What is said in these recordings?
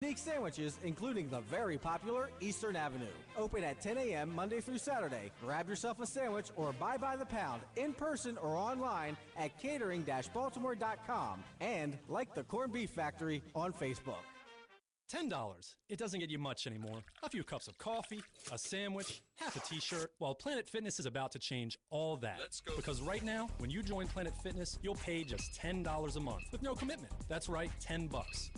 Unique sandwiches, including the very popular Eastern Avenue. Open at 10 a.m. Monday through Saturday. Grab yourself a sandwich or buy by the pound in person or online at catering-baltimore.com and like the Corned Beef Factory on Facebook. $10. It doesn't get you much anymore. A few cups of coffee, a sandwich, half a t-shirt. Well, Planet Fitness is about to change all that. Let's go. Because right now, when you join Planet Fitness, you'll pay just $10 a month with no commitment. That's right, $10.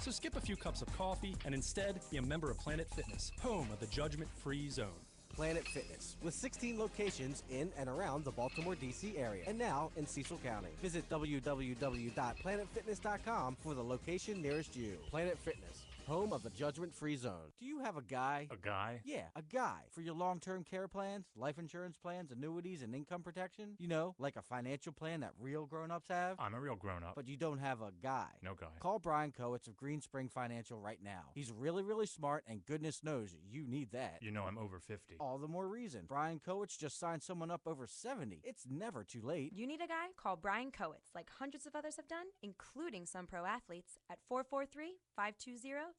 So skip a few cups of coffee and instead be a member of Planet Fitness, home of the judgment-free zone. Planet Fitness, with 16 locations in and around the Baltimore, D.C. area, and now in Cecil County. Visit www.planetfitness.com for the location nearest you. Planet Fitness, home of the judgment-free zone. Do you have a guy? A guy? Yeah, a guy. For your long-term care plans, life insurance plans, annuities, and income protection? You know, like a financial plan that real grown-ups have? I'm a real grown-up. But you don't have a guy. No guy. Call Brian Kowitz of Green Spring Financial right now. He's really, really smart, and goodness knows you need that. You know I'm over 50. All the more reason. Brian Kowitz just signed someone up over 70. It's never too late. You need a guy? Call Brian Kowitz, like hundreds of others have done, including some pro athletes, at 443-520-7082.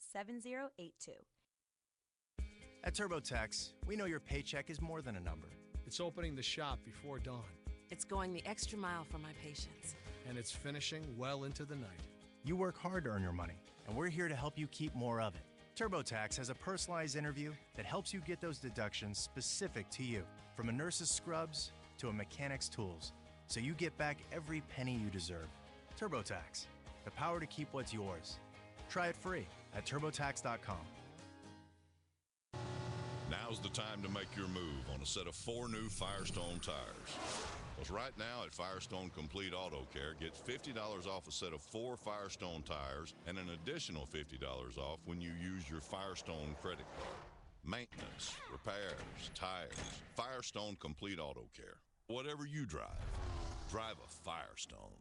At TurboTax, we know your paycheck is more than a number. It's opening the shop before dawn. It's going the extra mile for my patients. And it's finishing well into the night. You work hard to earn your money, and we're here to help you keep more of it. TurboTax has a personalized interview that helps you get those deductions specific to you, from a nurse's scrubs to a mechanic's tools, so you get back every penny you deserve. TurboTax, the power to keep what's yours. Try it free at TurboTax.com. Now's the time to make your move on a set of 4 new Firestone tires. Because right now at Firestone Complete Auto Care, get $50 off a set of 4 Firestone tires and an additional $50 off when you use your Firestone credit card. Maintenance, repairs, tires, Firestone Complete Auto Care. Whatever you drive, drive a Firestone.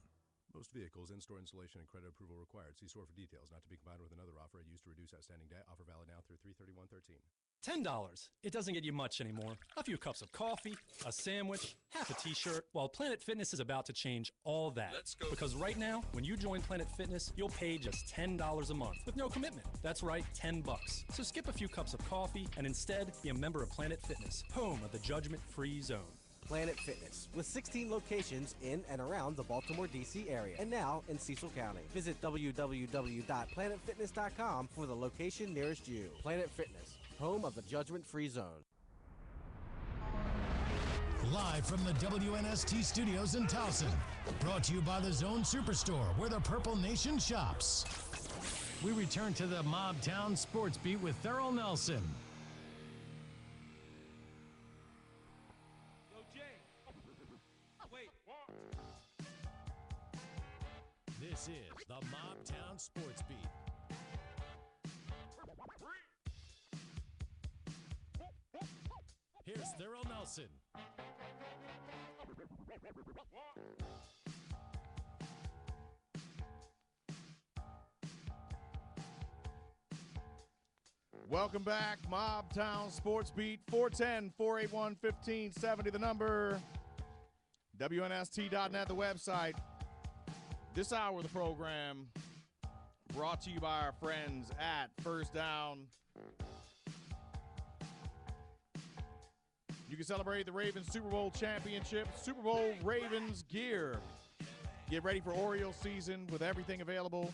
Most vehicles, in-store installation and credit approval required. See store for details. Not to be combined with another offer used to reduce outstanding debt. Offer valid now through 3/31/13. $10. It doesn't get you much anymore. A few cups of coffee, a sandwich, half a t-shirt. Well, Planet Fitness is about to change all that. Let's go. Because right now, when you join Planet Fitness, you'll pay just $10 a month with no commitment. That's right, $10. So skip a few cups of coffee and instead be a member of Planet Fitness, home of the judgment-free zone. Planet Fitness, with 16 locations in and around the Baltimore, D.C. area, and now in Cecil County. Visit www.planetfitness.com for the location nearest you. Planet Fitness, home of the judgment-free zone. Live from the WNST studios in Towson, brought to you by the Zone Superstore, where the Purple Nation shops. We return to the MobTown Sports Beat with Thurl Nelson. This is the MobTown Sports Beat. Here's Thurl Nelson. Welcome back, MobTown Sports Beat, 410-481-1570, the number, WNST.net, the website. This hour of the program brought to you by our friends at First Down. You can celebrate the Ravens Super Bowl championship, Super Bowl Ravens gear. Get ready for Orioles season with everything available.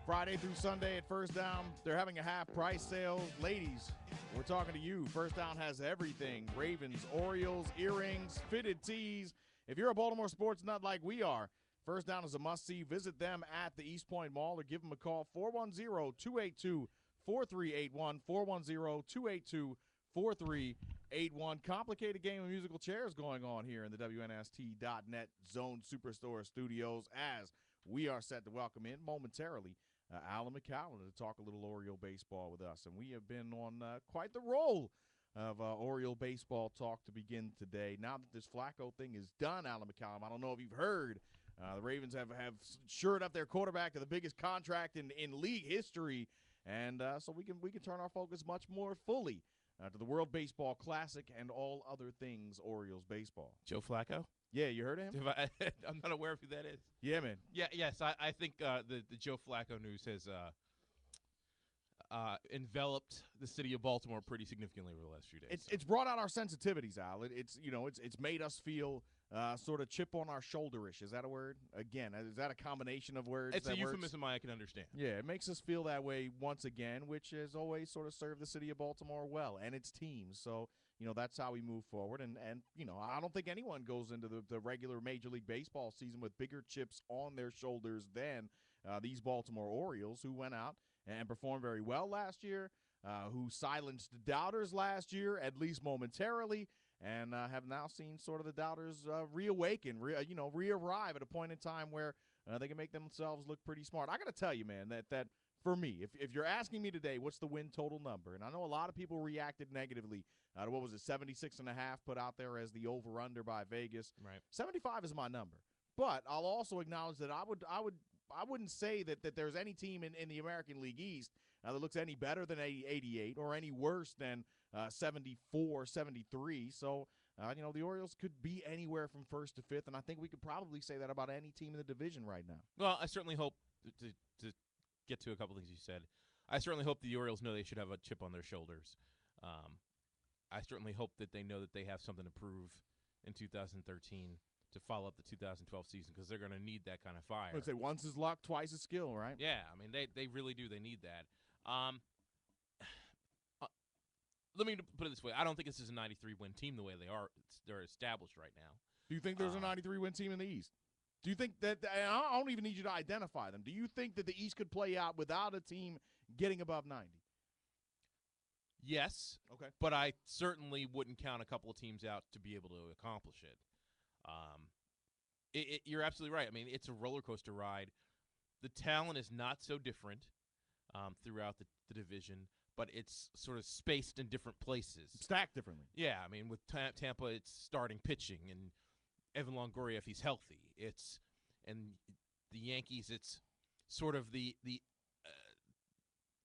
Friday through Sunday at First Down, they're having a half-price sale. Ladies, we're talking to you. First Down has everything. Ravens, Orioles, earrings, fitted tees. If you're a Baltimore sports nut like we are, First Down is a must-see. Visit them at the East Point Mall or give them a call, 410-282-4381, 410-282-4381. Complicated game of musical chairs going on here in the WNST.net Zone Superstore studios as we are set to welcome in momentarily Alan McCallum to talk a little Oriole baseball with us. And we have been on quite the roll of Oriole baseball talk to begin today. Now that this Flacco thing is done, Alan McCallum, I don't know if you've heard, the Ravens have shored up their quarterback to the biggest contract in league history, and so we can turn our focus much more fully to the World Baseball Classic and all other things Orioles baseball. Joe Flacco? Yeah, you heard of him? I'm not aware of who that is. Yeah, man. Yes, I think the Joe Flacco news has enveloped the city of Baltimore pretty significantly over the last few days. It's brought out our sensitivities, Al. It's made us feel sort of chip on our shoulder-ish. Is that a word? Again, is that a combination of words? It's a euphemism I can understand. Yeah, it makes us feel that way once again, which has always sort of served the city of Baltimore well and its teams. So, that's how we move forward. And I don't think anyone goes into the regular Major League Baseball season with bigger chips on their shoulders than these Baltimore Orioles, who went out and performed very well last year, who silenced the doubters last year, at least momentarily, and have now seen sort of the doubters reawaken, re-arrive at a point in time where they can make themselves look pretty smart. I got to tell you, man, that for me, if you're asking me today what's the win total number, and I know a lot of people reacted negatively to what was it, 76.5 put out there as the over-under by Vegas. Right. 75 is my number. But I'll also acknowledge that I wouldn't say that there's any team in the American League East that looks any better than 88 or any worse than 74, 73. So, the Orioles could be anywhere from first to fifth, and I think we could probably say that about any team in the division right now. Well, I certainly hope to get to a couple things you said. I certainly hope the Orioles know they should have a chip on their shoulders. I certainly hope that they know that they have something to prove in 2013 to follow up the 2012 season, because they're going to need that kind of fire. I would say once is luck, twice is skill, right? Yeah, I mean, they really do. They need that. Let me put it this way. I don't think this is a 93-win team the way they're established right now. Do you think there's a 93-win team in the East? Do you think that – I don't even need you to identify them. Do you think that the East could play out without a team getting above 90? Yes. Okay. But I certainly wouldn't count a couple of teams out to be able to accomplish it. You're absolutely right. I mean, it's a roller coaster ride. The talent is not so different throughout the division, but it's sort of spaced in different places. Stacked differently. Yeah, I mean, with Tampa, it's starting pitching, and Evan Longoria, if he's healthy. And the Yankees, it's sort of the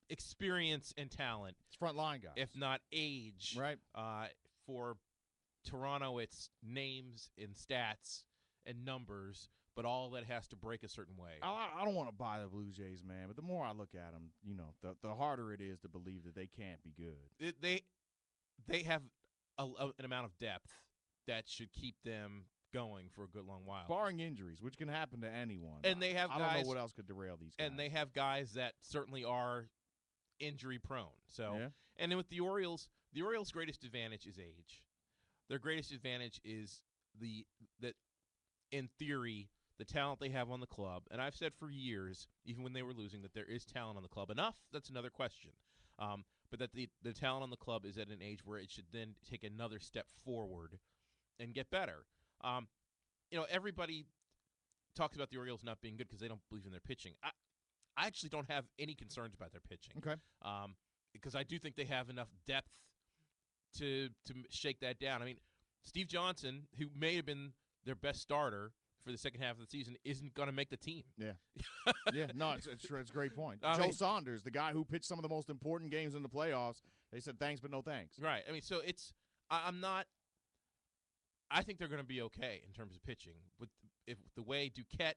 experience and talent. It's front line guys. If not age. Right. For Toronto, it's names and stats and numbers, but all that has to break a certain way. I don't want to buy the Blue Jays, man, but the more I look at them, the harder it is to believe that they can't be good. They have an amount of depth that should keep them going for a good long while. Barring injuries, which can happen to anyone. And they have I guys, don't know what else could derail these guys. And they have guys that certainly are injury prone. So, yeah. And then with the Orioles' greatest advantage is age. Their greatest advantage is that in theory, the talent they have on the club, and I've said for years, even when they were losing, that there is talent on the club. Enough, that's another question. But that the talent on the club is at an age where it should then take another step forward and get better. Everybody talks about the Orioles not being good because they don't believe in their pitching. I actually don't have any concerns about their pitching. Okay. Because I do think they have enough depth to shake that down. I mean, Steve Johnson, who may have been their best starter for the second half of the season, isn't going to make the team. Yeah. Yeah, no, it's a great point. Joe Saunders, the guy who pitched some of the most important games in the playoffs, they said thanks but no thanks. Right. I mean, so I think they're going to be okay in terms of pitching. If the way Duquette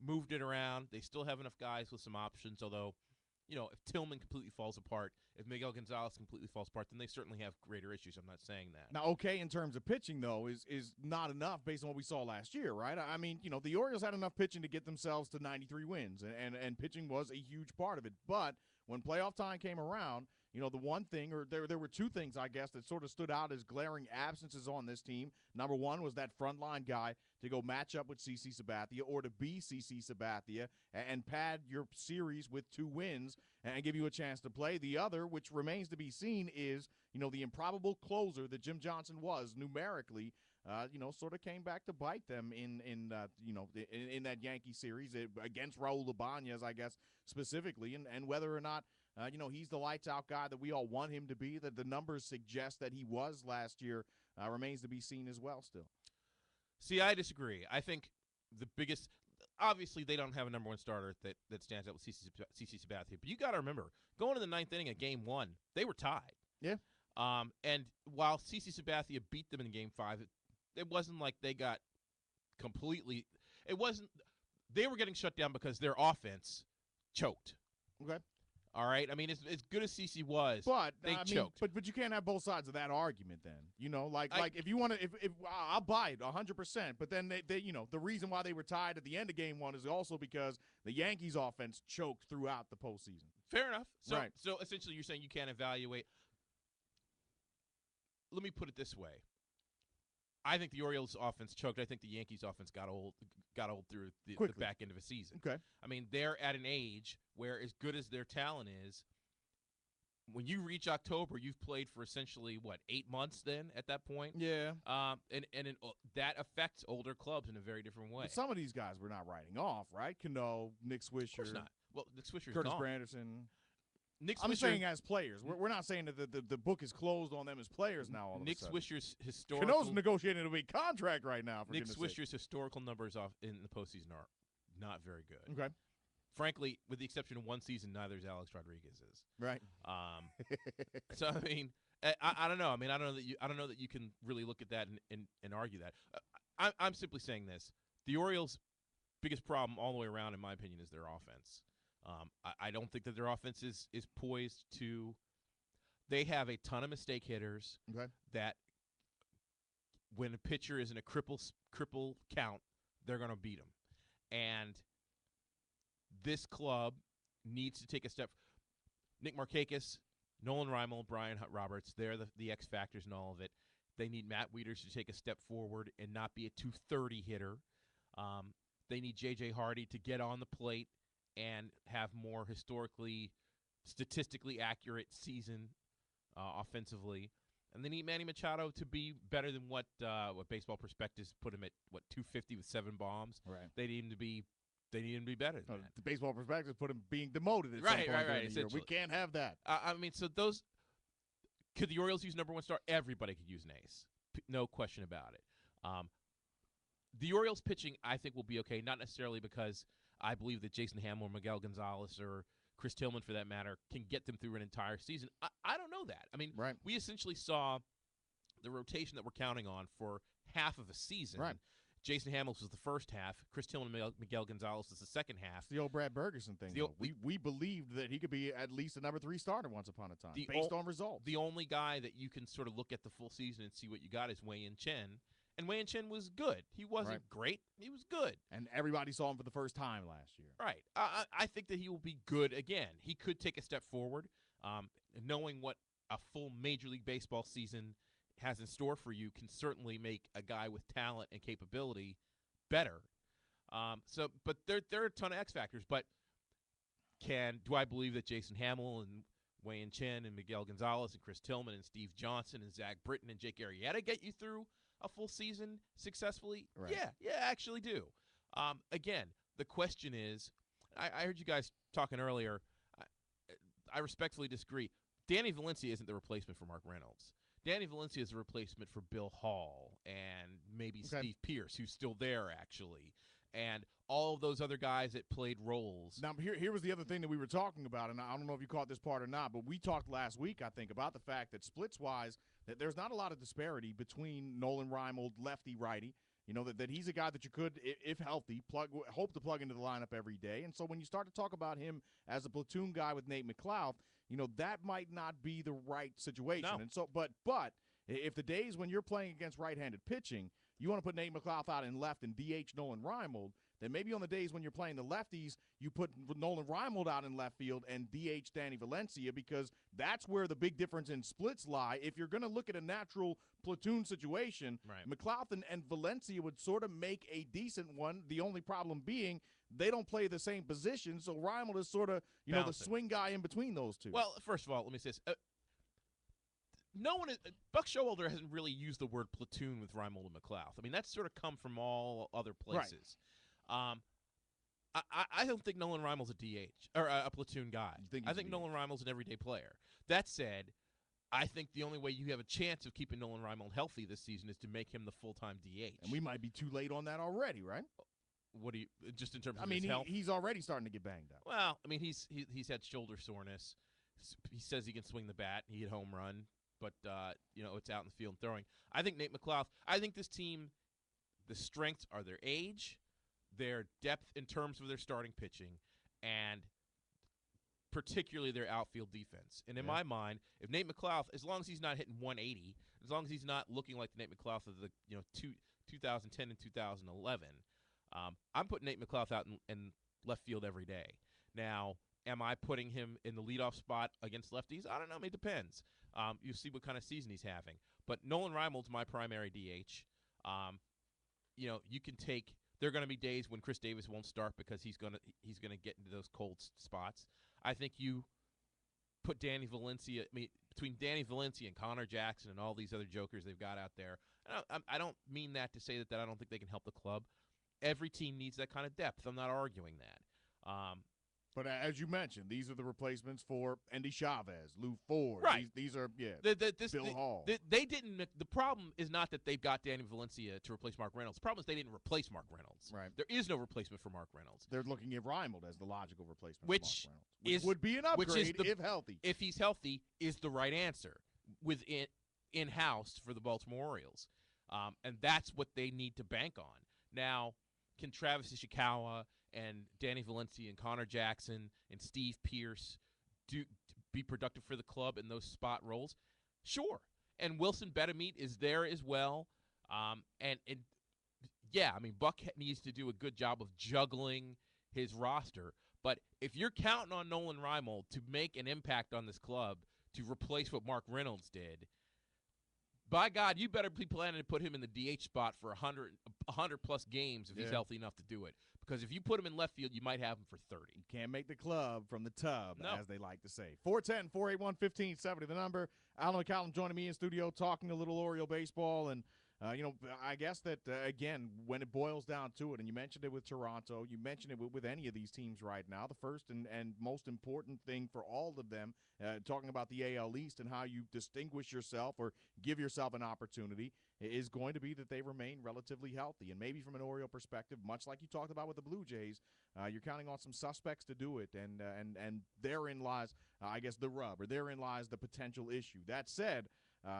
moved it around, they still have enough guys with some options, although – if Tillman completely falls apart, if Miguel Gonzalez completely falls apart, then they certainly have greater issues. I'm not saying that. Now, okay, in terms of pitching, though, is not enough based on what we saw last year, right? I mean, the Orioles had enough pitching to get themselves to 93 wins, and pitching was a huge part of it. But when playoff time came around, the one thing, or there were two things, I guess, that sort of stood out as glaring absences on this team. Number one was that frontline guy to go match up with CC Sabathia or to be CC Sabathia and pad your series with 2 wins and give you a chance to play. The other, which remains to be seen, is, the improbable closer that Jim Johnson was numerically, sort of came back to bite them in that Yankee series against Raul Ibanez, I guess, specifically, and whether or not he's the lights-out guy that we all want him to be, that the numbers suggest that he was last year, remains to be seen as well still. See, I disagree. I think the biggest – obviously, they don't have a number one starter that stands out with CC Sabathia. But you got to remember, going to the 9th inning of Game 1, they were tied. Yeah. And while CC Sabathia beat them in Game 5, it wasn't like they got completely – it wasn't – they were getting shut down because their offense choked. Okay. All right, I mean, as good as CeCe was, but they I choked. Mean, but you can't have both sides of that argument. Then like if you want to, if I'll buy it 100%. But then they the reason why they were tied at the end of game one is also because the Yankees offense choked throughout the postseason. Fair enough. So right. So essentially, you're saying you can't evaluate. Let me put it this way. I think the Orioles' offense choked. I think the Yankees' offense got old through the back end of a season. Okay. I mean, they're at an age where, as good as their talent is, when you reach October, you've played for essentially, 8 months then at that point? Yeah. And that affects older clubs in a very different way. But some of these guys we're not writing off, right? Cano, Nick Swisher. Of course not. Well, Nick Swisher's Curtis gone. Granderson. I'm saying as players. We're not saying that the book is closed on them as players now. All Nick of a sudden. Swisher's historical. Cano's negotiating a big contract right now. For Nick Swisher's historical numbers off in the postseason are not very good. Okay. Frankly, with the exception of one season, neither is Alex Rodriguez's. Right. So I mean, I don't know. I mean, I don't know that you can really look at that and argue that. I'm simply saying this: the Orioles' biggest problem all the way around, in my opinion, is their offense. I don't think that their offense is poised to – they have a ton of mistake hitters that when a pitcher is in a cripple count, they're going to beat them. And this club needs to take a step – Nick Markakis, Nolan Reimold, Brian Roberts, they're the X factors and all of it. They need Matt Wieters to take a step forward and not be a 230 hitter. They need J.J. Hardy to get on the plate and have more statistically accurate season offensively. And they need Manny Machado to be better than what Baseball Prospectus put him at, 250 with 7 bombs. Right. They need him to be better than that. The Baseball Prospectus put him being demoted at some point during the year. We can't have that. I mean, so could the Orioles use number one star? Everybody could use an ace. No question about it. The Orioles pitching, I think, will be okay, not necessarily because I believe that Jason Hammel or Miguel Gonzalez or Chris Tillman, for that matter, can get them through an entire season. I don't know that. I mean, we essentially saw the rotation that we're counting on for half of a season. Right. Jason Hammel was the first half. Chris Tillman and Miguel Gonzalez was the second half. It's the old Brad Bergerson thing. We believed that he could be at least a number 3 starter once upon a time, based on results. The only guy that you can sort of look at the full season and see what you got is Wei-Yin Chen. And Wei-Yin Chen was good. He wasn't great. He was good. And everybody saw him for the first time last year. Right. I think that he will be good again. He could take a step forward. Knowing what a full Major League Baseball season has in store for you can certainly make a guy with talent and capability better. But there are a ton of X factors. But do I believe that Jason Hammel and Wei-Yin Chen and Miguel Gonzalez and Chris Tillman and Steve Johnson and Zach Britton and Jake Arrieta get you through a full season successfully? Right. Yeah, I actually do. Again, the question is, I heard you guys talking earlier. I respectfully disagree. Danny Valencia isn't the replacement for Mark Reynolds. Danny Valencia is a replacement for Bill Hall and maybe Steve Pierce, who's still there actually, and all of those other guys that played roles. Now, here was the other thing that we were talking about, and I don't know if you caught this part or not, but we talked last week, I think, about the fact that splits-wise, that there's not a lot of disparity between Nolan Reimold, lefty-righty. You know, that he's a guy that you could, if healthy, hope to plug into the lineup every day. And so when you start to talk about him as a platoon guy with Nate McLeod, you know, that might not be the right situation. No. And so, but if the days when you're playing against right-handed pitching, you want to put Nate McLeod out in left and DH Nolan Reimold, then maybe on the days when you're playing the lefties, you put Nolan Reimold out in left field and DH Danny Valencia, because that's where the big difference in splits lie. If you're going to look at a natural platoon situation, McLeod and Valencia would sort of make a decent one. The only problem being they don't play the same position, so Reimold is sort of, you know, the swing guy in between those two. Well, first of all, let me say this. Buck Showalter hasn't really used the word platoon with Reimold and McLeod. I mean, that's sort of come from all other places. I don't think Nolan Reimold's a DH or a platoon guy. I think Nolan Reimold's an everyday player. That said, I think the only way you have a chance of keeping Nolan Reimold healthy this season is to make him the full-time DH. And we might be too late on that already, right? What do you just in terms of his health? He's already starting to get banged up. Well, I mean, he's had shoulder soreness. He says he can swing the bat. He hit home run, but you know, it's out in the field and throwing. I think Nate McLeod. I think this team, the strengths are their age, their depth in terms of their starting pitching, and particularly their outfield defense. And in my mind, if Nate McLouth, as long as he's not hitting 180, as long as he's not looking like the Nate McLouth of the 2010 and 2011, I'm putting Nate McLouth out in left field every day. Now, am I putting him in the leadoff spot against lefties? I don't know. It depends. You see what kind of season he's having. But Nolan Reimold's my primary DH. You can take. There are going to be days when Chris Davis won't start because he's gonna get into those cold spots. I think you put Danny Valencia. Between Danny Valencia and Connor Jackson and all these other jokers they've got out there. I don't mean that to say that I don't think they can help the club. Every team needs that kind of depth. I'm not arguing that. But as you mentioned, these are the replacements for Andy Chavez, Lou Ford. Right. These are, Bill Hall. They didn't. The problem is not that they've got Danny Valencia to replace Mark Reynolds. The problem is they didn't replace Mark Reynolds. Right. There is no replacement for Mark Reynolds. They're looking at Reimold as the logical replacement Which for Mark Reynolds. Which would be an upgrade if healthy. If he's healthy, is the right answer in-house for the Baltimore Orioles. And that's what they need to bank on. Now, can Travis Ishikawa and Danny Valencia and Connor Jackson and Steve Pierce be productive for the club in those spot roles? Sure. And Wilson Betamete is there as well. Buck needs to do a good job of juggling his roster. But if you're counting on Nolan Reimold to make an impact on this club to replace what Mark Reynolds did, by God, you better be planning to put him in the DH spot for 100-plus games if he's healthy enough to do it. Because if you put him in left field, you might have him for 30. You can't make the club from the tub, as they like to say. 410-481-1570, the number. Alan McCallum joining me in studio talking a little Oriole baseball. And, I guess that, again, when it boils down to it, and you mentioned it with Toronto, you mentioned it with any of these teams right now, the first and most important thing for all of them, talking about the AL East and how you distinguish yourself or give yourself an opportunity, is going to be that they remain relatively healthy. And maybe from an Oriole perspective, much like you talked about with the Blue Jays, you're counting on some suspects to do it. And therein lies, I guess, the rub, or therein lies the potential issue. That said,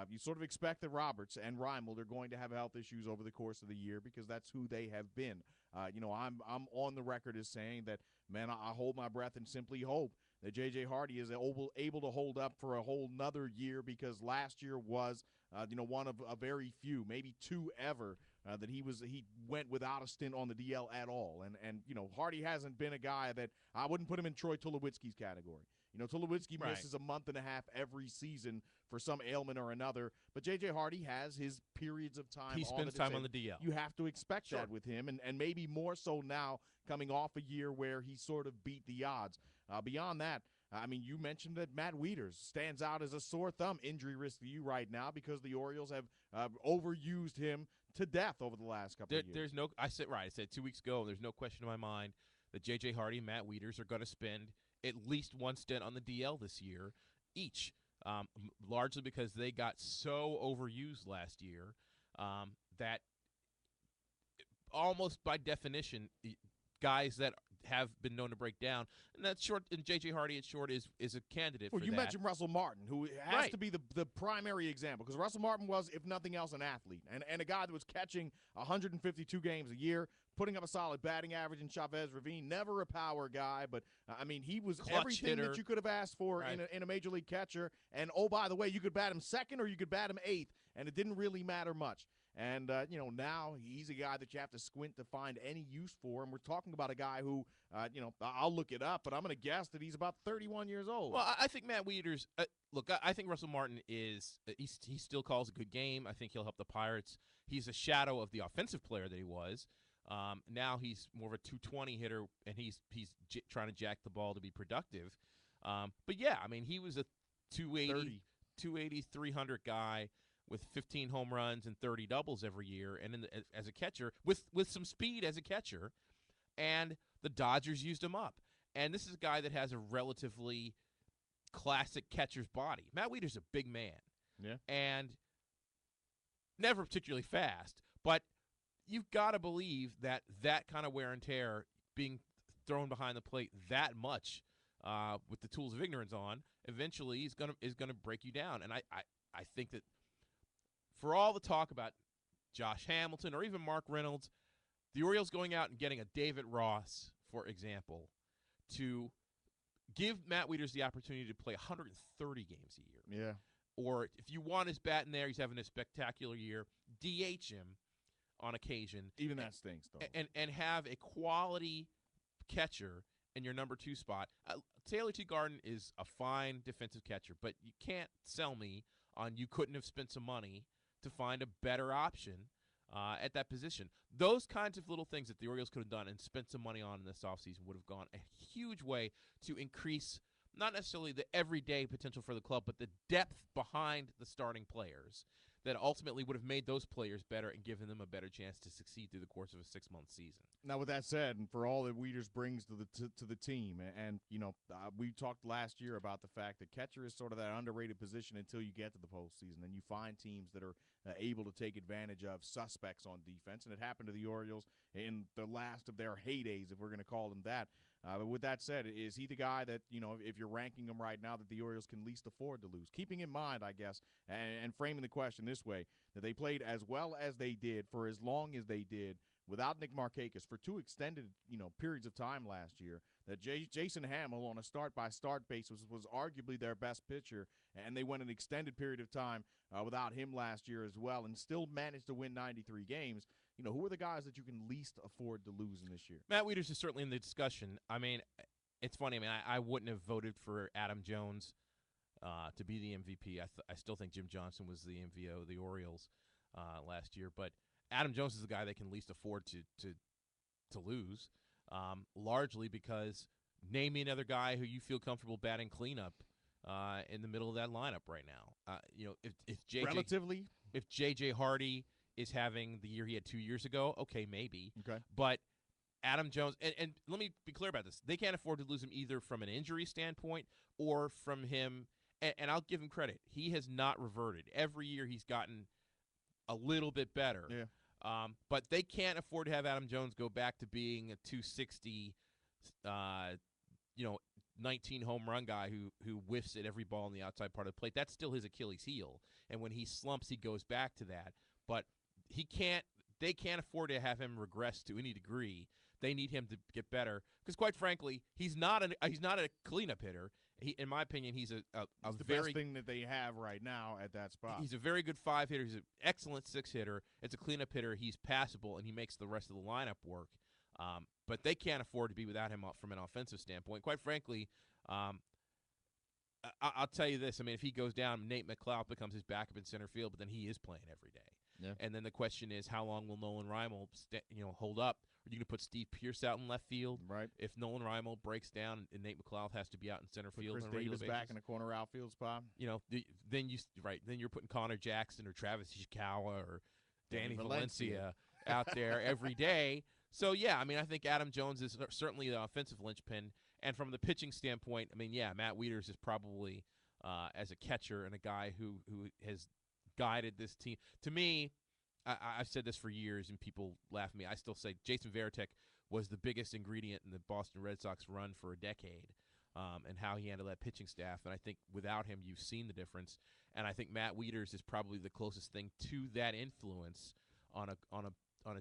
you sort of expect that Roberts and Reimold are going to have health issues over the course of the year because that's who they have been. I'm on the record as saying that, man, I hold my breath and simply hope that J.J. Hardy is able to hold up for a whole nother year, because last year was, one of a very few, maybe two ever, that he went without a stint on the DL at all. And Hardy hasn't been a guy that I wouldn't put him in Troy Tulowitzki's category. Tulowitzki misses a month and a half every season for some ailment or another, but J.J. Hardy has his periods of time. He spends time on the DL. You have to expect that with him, and maybe more so now coming off a year where he sort of beat the odds. Beyond that, you mentioned that Matt Wieters stands out as a sore thumb injury risk to you right now because the Orioles have overused him to death over the last couple of years. I said 2 weeks ago, there's no question in my mind that J.J. Hardy and Matt Wieters are going to spend at least one stint on the DL this year each, largely because they got so overused last year that almost by definition, guys that have been known to break down, and that's short. And J.J. Hardy at short is a candidate. Well, for you that. mentioned Russell Martin, who has to be the primary example, because Russell Martin was, if nothing else, an athlete and a guy that was catching 152 games a year, putting up a solid batting average in Chavez Ravine. Never a power guy, but he was Clutch everything hitter. that you could have asked for in a major league catcher. And oh, by the way, you could bat him second or you could bat him eighth, and it didn't really matter much. And, now he's a guy that you have to squint to find any use for. And we're talking about a guy who, I'll look it up, but I'm going to guess that he's about 31 years old. Well, I think Matt Wieters, I think Russell Martin is he still calls a good game. I think he'll help the Pirates. He's a shadow of the offensive player that he was. Now he's more of a 220 hitter, and he's trying to jack the ball to be productive. But, yeah, he was a 280, 300 guy with 15 home runs and 30 doubles every year, and as a catcher, with some speed as a catcher, and the Dodgers used him up. And this is a guy that has a relatively classic catcher's body. Matt Wieters' a big man, and never particularly fast, but you've got to believe that kind of wear and tear, being thrown behind the plate that much with the tools of ignorance on, eventually is gonna break you down. And I think that for all the talk about Josh Hamilton or even Mark Reynolds, the Orioles going out and getting a David Ross, for example, to give Matt Wieters the opportunity to play 130 games a year. Yeah. Or if you want his bat in there, he's having a spectacular year, DH him on occasion. Even that stinks, though. And have a quality catcher in your number 2 spot. Taylor T. Garden is a fine defensive catcher, but you can't sell me on you couldn't have spent some money to find a better option at that position. Those kinds of little things that the Orioles could have done and spent some money on in this offseason would have gone a huge way to increase not necessarily the everyday potential for the club, but the depth behind the starting players that ultimately would have made those players better and given them a better chance to succeed through the course of a 6-month season. Now, with that said, and for all that Wieters brings to the team, and we talked last year about the fact that catcher is sort of that underrated position until you get to the postseason, and you find teams that are able to take advantage of suspects on defense, and it happened to the Orioles in the last of their heydays, if we're going to call them that. But with that said, is he the guy that, if you're ranking him right now, that the Orioles can least afford to lose? Keeping in mind, I guess, and framing the question this way, that they played as well as they did for as long as they did without Nick Markakis for 2 extended, periods of time last year, that Jason Hamill on a start-by-start basis was arguably their best pitcher, and they went an extended period of time without him last year as well and still managed to win 93 games. Who are the guys that you can least afford to lose in this year? Matt Wieters is certainly in the discussion. I mean, it's funny. I mean, I wouldn't have voted for Adam Jones to be the MVP. I still think Jim Johnson was the MVO of the Orioles last year. But Adam Jones is the guy they can least afford to lose, largely because name me another guy who you feel comfortable batting cleanup in the middle of that lineup right now. If J.J. Hardy is having the year he had 2 years ago, okay, maybe. Okay. But Adam Jones, and let me be clear about this. They can't afford to lose him either from an injury standpoint or from him, and I'll give him credit. He has not reverted. Every year he's gotten a little bit better. Yeah. But they can't afford to have Adam Jones go back to being a 260, 19 home run guy who whiffs at every ball on the outside part of the plate. That's still his Achilles heel. And when he slumps, he goes back to that. But they can't afford to have him regress to any degree. They need him to get better because, quite frankly, he's not a cleanup hitter. In my opinion, he's the best thing that they have right now at that spot. He's a very good 5 hitter. He's an excellent 6 hitter. It's a cleanup hitter. He's passable, and he makes the rest of the lineup work. But they can't afford to be without him from an offensive standpoint. Quite frankly, I'll tell you this. I mean, if he goes down, Nate McLeod becomes his backup in center field, but then he is playing every day. Yeah. And then the question is, how long will Nolan Reimel hold up? Are you going to put Steve Pierce out in left field? Right. If Nolan Reimel breaks down and Nate McLeod has to be out in center field Chris on a regular Davis basis, back in the corner outfield spot. Then you're putting Connor Jackson or Travis Ishikawa or Danny Valencia out there every day. So, yeah, I mean, I think Adam Jones is certainly the offensive linchpin. And from the pitching standpoint, I mean, yeah, Matt Wieters is probably, as a catcher and a guy who has guided this team. To me, I've said this for years, and people laugh at me. I still say Jason Varitek was the biggest ingredient in the Boston Red Sox run for a decade, and how he handled that pitching staff. And I think without him, you've seen the difference. And I think Matt Wieters is probably the closest thing to that influence on a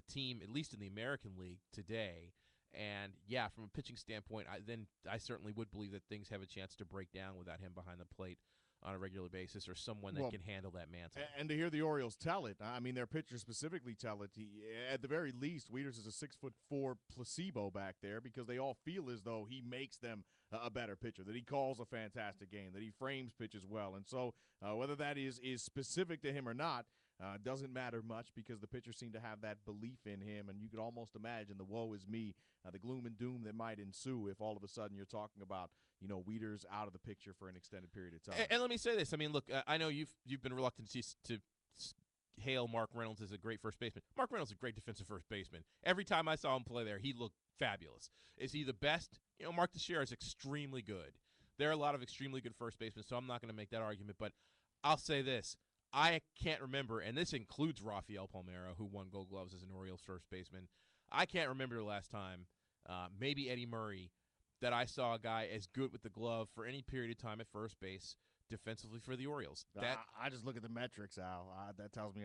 team, at least in the American League today. And, yeah, from a pitching standpoint, I certainly would believe that things have a chance to break down without him behind the plate on a regular basis, or someone that can handle that mantle. And to hear the Orioles tell it, I mean, their pitchers specifically tell it. At the very least, Wieters is a 6'4" placebo back there because they all feel as though he makes them a better pitcher, that he calls a fantastic game, that he frames pitches well. And so whether that is specific to him or not, doesn't matter much because the pitchers seem to have that belief in him, and you could almost imagine the woe is me, the gloom and doom that might ensue if all of a sudden you're talking about, Wieters out of the picture for an extended period of time. And let me say this. I mean, look, I know you've been reluctant to hail Mark Reynolds as a great first baseman. Mark Reynolds is a great defensive first baseman. Every time I saw him play there, he looked fabulous. Is he the best? Mark Teixeira is extremely good. There are a lot of extremely good first basemen, so I'm not going to make that argument, but I'll say this. I can't remember, and this includes Rafael Palmeiro, who won Gold Gloves as an Orioles first baseman. I can't remember the last time, maybe Eddie Murray, that I saw a guy as good with the glove for any period of time at first base defensively for the Orioles. I just look at the metrics, Al. That tells me.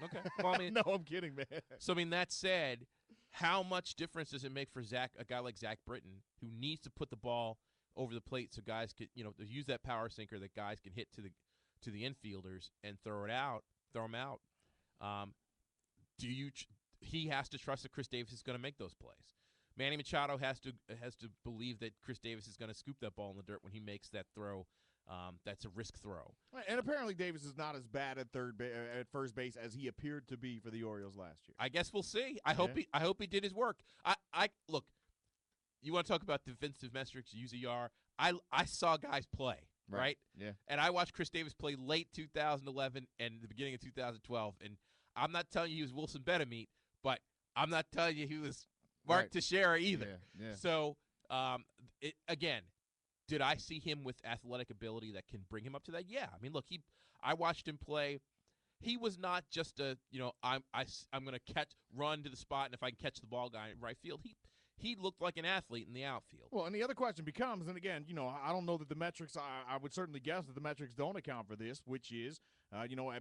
Okay. Well, I mean, no, I'm kidding, man. So, I mean, that said, how much difference does it make for a guy like Zach Britton, who needs to put the ball over the plate so guys could, to use that power sinker that guys can hit to the infielders and throw them out. He has to trust that Chris Davis is going to make those plays. Manny Machado has to believe that Chris Davis is going to scoop that ball in the dirt when he makes that throw. That's a risk throw. And apparently Davis is not as bad at first base as he appeared to be for the Orioles last year. I guess we'll see. I hope he did his work. I look. You want to talk about defensive metrics, UZR? I saw guys play, right? Yeah. And I watched Chris Davis play late 2011 and the beginning of 2012. And I'm not telling you he was Wilson Betemit, but I'm not telling you he was Mark Teixeira either. Yeah. So, again, did I see him with athletic ability that can bring him up to that? Yeah. I mean, look, I watched him play. He was not just I'm going to run to the spot, and if I can catch the ball guy in right field, he looked like an athlete in the outfield. Well, and the other question becomes, and again, I don't know that the metrics, I would certainly guess that the metrics don't account for this, which is,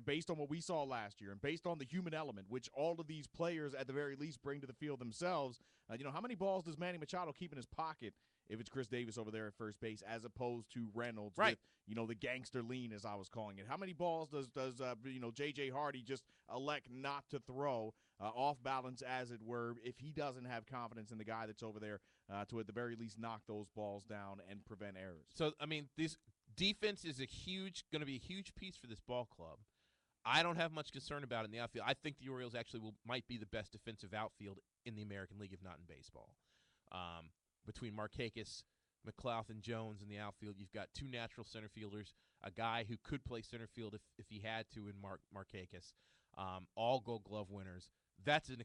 based on what we saw last year and based on the human element, which all of these players at the very least bring to the field themselves, how many balls does Manny Machado keep in his pocket if it's Chris Davis over there at first base as opposed to Reynolds with, the gangster lean, as I was calling it? How many balls does J.J. Hardy just elect not to throw off balance, as it were, if he doesn't have confidence in the guy that's over there to at the very least knock those balls down and prevent errors? So, I mean, this defense is going to be a huge piece for this ball club. I don't have much concern about it in the outfield. I think the Orioles actually might be the best defensive outfield in the American League, if not in baseball. Between Markakis, McLaughlin, Jones in the outfield, you've got two natural center fielders, a guy who could play center field if he had to in Markakis, all Gold Glove winners. That's a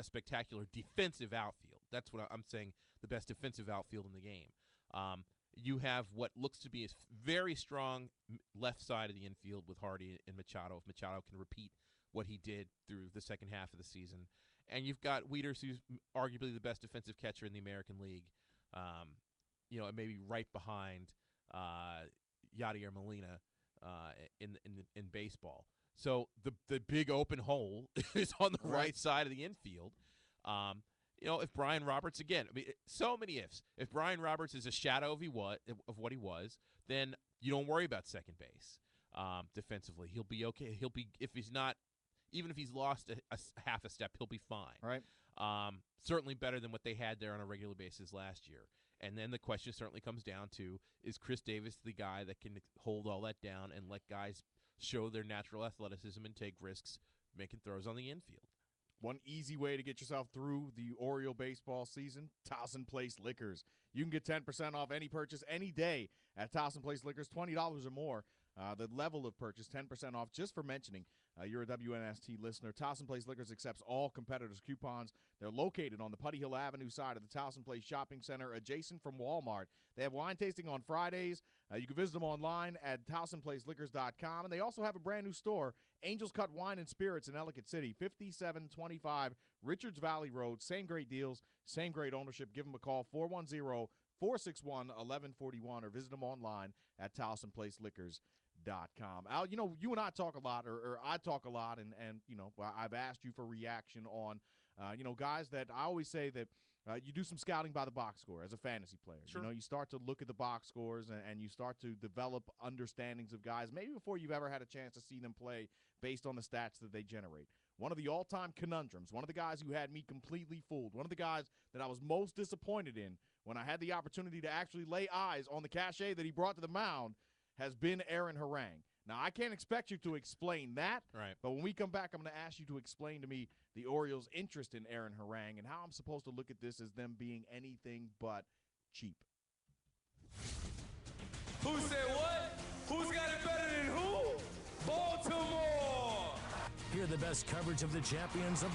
spectacular defensive outfield. That's what I'm saying, the best defensive outfield in the game. You have what looks to be a very strong left side of the infield with Hardy and Machado, if Machado can repeat what he did through the second half of the season. And you've got Wieters, who's arguably the best defensive catcher in the American League, and maybe right behind Yadier Molina in baseball. So the big open hole is on the right side of the infield. If Brian Roberts, again, I mean, so many ifs. If Brian Roberts is a shadow of what he was, then you don't worry about second base defensively. He'll be okay. If he's not. Even if he's lost a half a step, he'll be fine. Right. Certainly better than what they had there on a regular basis last year. And then the question certainly comes down to, is Chris Davis the guy that can hold all that down and let guys show their natural athleticism and take risks making throws on the infield? One easy way to get yourself through the Oriole baseball season, Towson Place Liquors. You can get 10% off any purchase any day at Towson Place Liquors, $20 or more. The level of purchase, 10% off just for mentioning you're a WNST listener. Towson Place Liquors accepts all competitors' coupons. They're located on the Putty Hill Avenue side of the Towson Place Shopping Center, adjacent from Walmart. They have wine tasting on Fridays. You can visit them online at TowsonPlaceLiquors.com. And they also have a brand new store, Angels Cut Wine and Spirits in Ellicott City, 5725 Richards Valley Road. Same great deals, same great ownership. Give them a call, 410-461-1141, or visit them online at TowsonPlaceLiquors.com. Al, you and I talk a lot, or I talk a lot, and I've asked you for reaction on, guys that I always say that you do some scouting by the box score as a fantasy player. Sure. You start to look at the box scores and you start to develop understandings of guys maybe before you've ever had a chance to see them play based on the stats that they generate. One of the all-time conundrums, one of the guys who had me completely fooled, one of the guys that I was most disappointed in when I had the opportunity to actually lay eyes on the cachet that he brought to the mound, has been Aaron Harang. Now, I can't expect you to explain that, right? But when we come back, I'm going to ask you to explain to me the Orioles' interest in Aaron Harang and how I'm supposed to look at this as them being anything but cheap. Who said what? Who's got it better than who? Baltimore! Hear the best coverage of the champions of